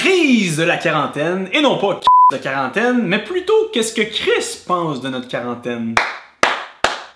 crise de la quarantaine, et non pas de quarantaine, mais plutôt qu'est-ce que Chris pense de notre quarantaine.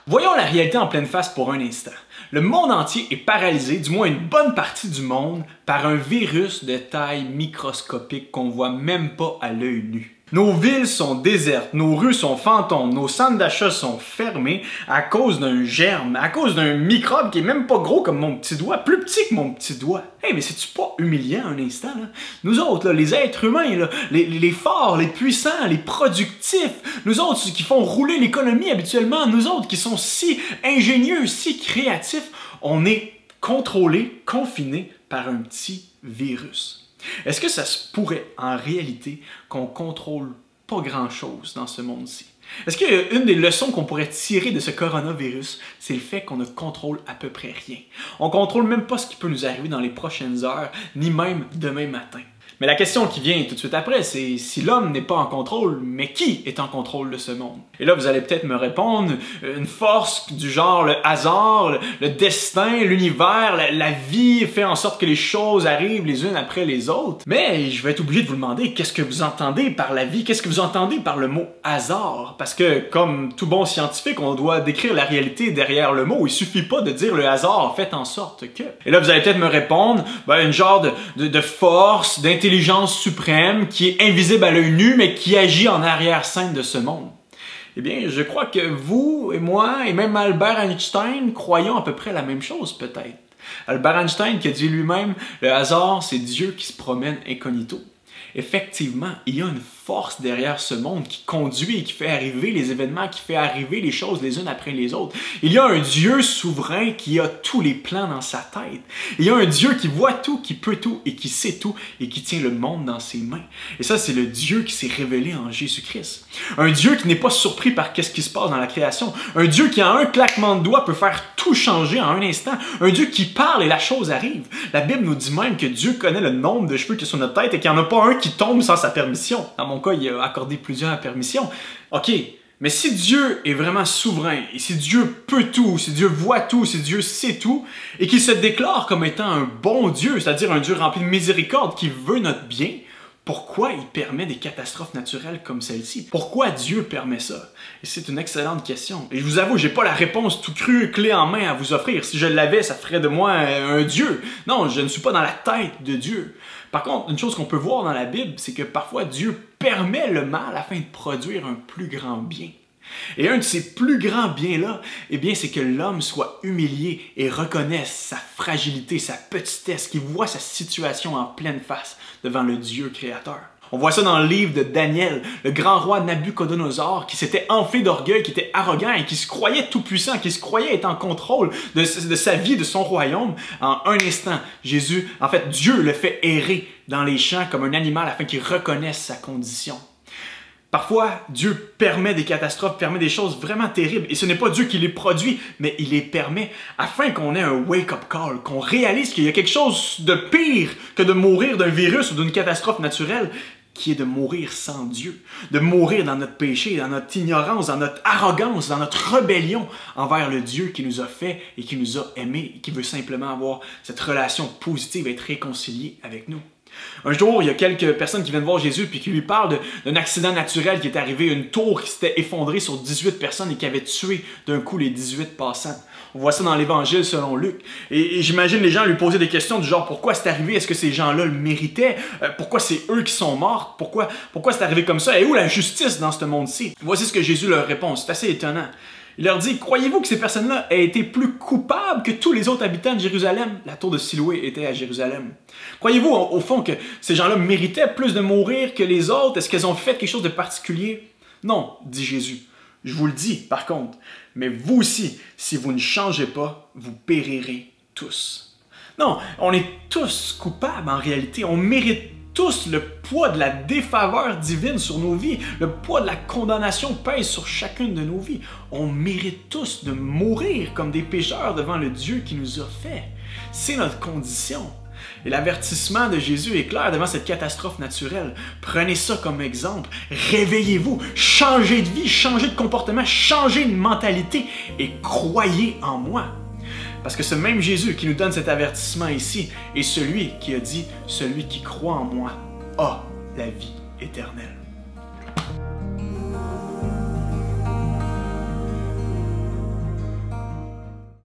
Voyons la réalité en pleine face pour un instant. Le monde entier est paralysé, du moins une bonne partie du monde, par un virus de taille microscopique qu'on voit même pas à l'œil nu. Nos villes sont désertes, nos rues sont fantômes, nos centres d'achat sont fermés à cause d'un germe, à cause d'un microbe qui est même pas gros comme mon petit doigt, plus petit que mon petit doigt. Hey, mais c'est-tu pas humiliant un instant, là? Nous autres, là, les êtres humains, là, les forts, les puissants, les productifs, nous autres qui font rouler l'économie habituellement, nous autres qui sont si ingénieux, si créatifs, on est contrôlés, confinés par un petit virus. Est-ce que ça se pourrait, en réalité, qu'on contrôle pas grand-chose dans ce monde-ci? Est-ce qu'une des leçons qu'on pourrait tirer de ce coronavirus, c'est le fait qu'on ne contrôle à peu près rien? On contrôle même pas ce qui peut nous arriver dans les prochaines heures, ni même demain matin. Mais la question qui vient tout de suite après, c'est si l'homme n'est pas en contrôle, mais qui est en contrôle de ce monde? Et là, vous allez peut-être me répondre, une force du genre le hasard, le destin, l'univers, la vie fait en sorte que les choses arrivent les unes après les autres. Mais je vais être obligé de vous demander, qu'est-ce que vous entendez par la vie? Qu'est-ce que vous entendez par le mot hasard? Parce que, comme tout bon scientifique, on doit décrire la réalité derrière le mot. Il suffit pas de dire le hasard fait en sorte que... Et là, vous allez peut-être me répondre, une genre de force, d'intelligence suprême qui est invisible à l'œil nu, mais qui agit en arrière-scène de ce monde. Eh bien, je crois que vous et moi, et même Albert Einstein, croyons à peu près la même chose, peut-être. Albert Einstein qui a dit lui-même, le hasard, c'est Dieu qui se promène incognito. Effectivement, il y a une force derrière ce monde qui conduit et qui fait arriver les événements, qui fait arriver les choses les unes après les autres. Il y a un Dieu souverain qui a tous les plans dans sa tête. Il y a un Dieu qui voit tout, qui peut tout et qui sait tout et qui tient le monde dans ses mains. Et ça, c'est le Dieu qui s'est révélé en Jésus-Christ. Un Dieu qui n'est pas surpris par ce qui se passe dans la création. Un Dieu qui, en un claquement de doigts, peut faire tout changer en un instant. Un Dieu qui parle et la chose arrive. La Bible nous dit même que Dieu connaît le nombre de cheveux qu'il y a sur notre tête et qu'il n'y en a pas un qui tombe sans sa permission. Dans mon cas, il a accordé plusieurs permissions. OK, mais si Dieu est vraiment souverain, et si Dieu peut tout, si Dieu voit tout, si Dieu sait tout, et qu'il se déclare comme étant un bon Dieu, c'est-à-dire un Dieu rempli de miséricorde qui veut notre bien, pourquoi il permet des catastrophes naturelles comme celle-ci? Pourquoi Dieu permet ça? Et c'est une excellente question. Et je vous avoue, j'ai pas la réponse tout crue, clé en main à vous offrir. Si je l'avais, ça ferait de moi un Dieu. Non, je ne suis pas dans la tête de Dieu. Par contre, une chose qu'on peut voir dans la Bible, c'est que parfois Dieu permet le mal afin de produire un plus grand bien. Et un de ces plus grands biens-là, eh bien, c'est que l'homme soit humilié et reconnaisse sa fragilité, sa petitesse, qu'il voit sa situation en pleine face devant le Dieu créateur. On voit ça dans le livre de Daniel, le grand roi Nabuchodonosor qui s'était enflé d'orgueil, qui était arrogant et qui se croyait tout-puissant, qui se croyait être en contrôle de sa vie, de son royaume. En un instant, Dieu le fait errer dans les champs comme un animal afin qu'il reconnaisse sa condition. Parfois, Dieu permet des catastrophes, permet des choses vraiment terribles. Et ce n'est pas Dieu qui les produit, mais il les permet afin qu'on ait un wake-up call, qu'on réalise qu'il y a quelque chose de pire que de mourir d'un virus ou d'une catastrophe naturelle, qui est de mourir sans Dieu, de mourir dans notre péché, dans notre ignorance, dans notre arrogance, dans notre rébellion envers le Dieu qui nous a fait et qui nous a aimés et qui veut simplement avoir cette relation positive, être réconcilié avec nous. Un jour, il y a quelques personnes qui viennent voir Jésus puis qui lui parlent d'un accident naturel qui est arrivé, une tour qui s'était effondrée sur 18 personnes et qui avait tué d'un coup les 18 passants. On voit ça dans l'Évangile selon Luc. Et j'imagine les gens lui poser des questions du genre pourquoi c'est arrivé? Est-ce que ces gens-là le méritaient? Pourquoi c'est eux qui sont morts? Pourquoi c'est arrivé comme ça? Et où la justice dans ce monde-ci? Voici ce que Jésus leur répond. C'est assez étonnant. Il leur dit, croyez-vous que ces personnes-là aient été plus coupables que tous les autres habitants de Jérusalem? La tour de Siloé était à Jérusalem. Croyez-vous au fond que ces gens-là méritaient plus de mourir que les autres? Est-ce qu'elles ont fait quelque chose de particulier? Non, dit Jésus. Je vous le dis, par contre, mais vous aussi, si vous ne changez pas, vous périrez tous. Non, on est tous coupables en réalité. On mérite tous le poids de la défaveur divine sur nos vies. Le poids de la condamnation pèse sur chacune de nos vies. On mérite tous de mourir comme des pécheurs devant le Dieu qui nous a fait. C'est notre condition. Et l'avertissement de Jésus est clair devant cette catastrophe naturelle. Prenez ça comme exemple. Réveillez-vous, changez de vie, changez de comportement, changez de mentalité et croyez en moi. Parce que ce même Jésus qui nous donne cet avertissement ici est celui qui a dit « Celui qui croit en moi a la vie éternelle.